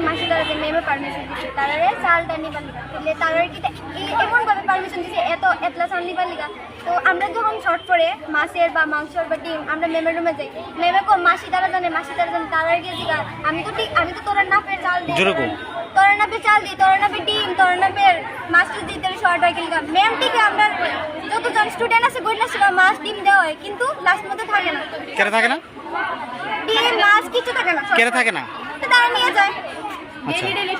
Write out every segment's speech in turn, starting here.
মাসি তারা যে মেমে পারমিশন দিচ্ছে তারা চালটা নিবার লিগা তারা কি এমনভাবে পারমিশন দিচ্ছে এতলা চাল নিবার লিগা। তো আমরা যখন শর্ট করে মাছের বা মাংসর বা ডিম আমরা মেমের রুমে যাই, মেমে কো মাসি তারা জানে তারা গিয়ে দিগা আমি তো তোরা নাপের চাল দিই, তোরা নাপে চাল দিই, তোরা নাপে ডিম, তোরা নাপের মাছ দিতে শর্ট হয় গেলিগা। ম্যাম ঠিক আমরা যতজন স্টুডেন্ট আছে গইলা ছিল মাছ ডিম দেওয়া হয়, কিন্তু লাস্ট মধ্যে থাকে না। কেন থাকে না? ডিম মাছ কিছু থাকে না। কেন থাকে না? তারা নিয়ে যায়,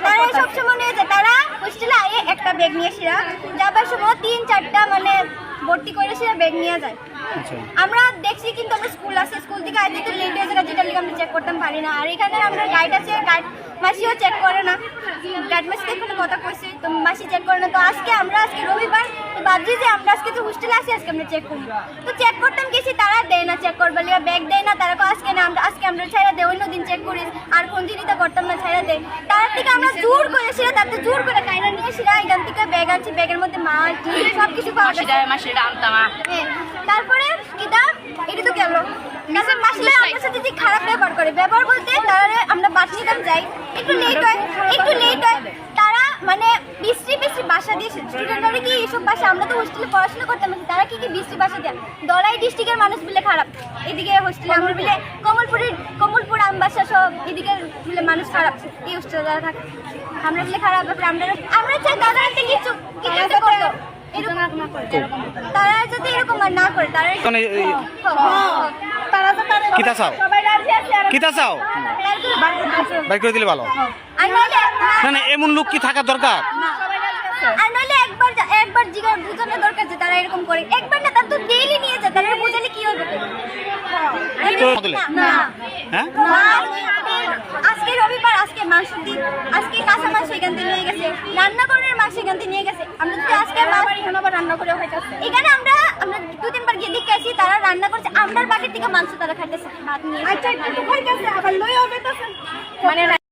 তারা সবসময় নিয়ে যায়। তারা হোস্টেলে আয়ে একটা ব্যাগ নিয়ে আসিরা যাবার সময় 3-4টা মানে ভর্তি করে সেটা ব্যাগ নিয়ে যায়। আমরা দেখছি কিন্তু আমরা স্কুল আছে, স্কুল থেকে আইতে তো লেট হয়ে যায়, যেটা লিখে আমরা চেক করতে পারি না। আর এখানে আমরা গাইড আছে, গাইড মাসিও চেক করে না, গাইড মাসি এখানে কথা কইছে তো মাসি চেক করে না। তো আজকে রবিবার ভাবছি যে আমরা আজকে তো হোস্টেলে আসি, আজকে আমরা চেক করবো। তো চেক করতাম গেছি, তারা দেয় না চেক করবার লিগে, ব্যাগ দেয় না। তারা আজকে না আমরা ছাইরা দেয়, অন্যদিন চেক করি আর কন্টিনিউটা করতাম না, ছাইরা দেয়। তার থেকে আমরা জোর করে সেটা তাতে জোর করে কাইনা নিয়ে সেটা এখান থেকে ব্যাগ আনছি, ব্যাগের মধ্যে মাছ ডিম সব কিছু পাওয়া যায়। তারপরে কিটা এটা তো গেল মাসিরা আমার সাথে যে খারাপ ব্যবহার করে, ব্যবহার বলতে তারা আমরা বাস নিতাম যাই, একটু লেট হয় তারা মানে বিশ্রী বাসা দিয়ে স্টুডেন্টরা কি এইসব বাসা, আমরা তো হোস্টেলে পড়াশোনা করতাম, তারা কি বিশ্রী বাসা দেয়। দলাই ডিস্ট্রিক্টের মানুষ বলে খারাপ, এদিকে হোস্টেলে আমরা বলে কমলপুর আমবাসা সব এদিকে বলে মানুষ খারাপ, এই হোস্টেলে যারা থাকে আমরা বলে খারাপ। আমরা চাই তারা একটা কিছু করতো, তারা যাতে এরকম আর না করে। এমন লোক কি থাকা দরকার? আর নইলে একবার জিগার বুঝানো দরকার যে তারা এরকম করে। একবার না, তার তো ডেইলি নিয়ে যায়, তারা বুঝালে কি হবে? আজকে রবিবার, আজকে মাংস দিন, আজকে কাঁচা মাংস এখান থেকে নিয়ে গেছে, রান্না করে মাংস এখান থেকে নিয়ে গেছে। আমরা যদি আজকে আবার রান্না করে খাইতেছি, এখানে আমরা 2-3 বার গিয়ে দেখে আসি তারা রান্না করছে, আমরার বাকের থেকে মাংস তারা খাইতেছে ভাত নিয়ে, আবার লই হবে মানে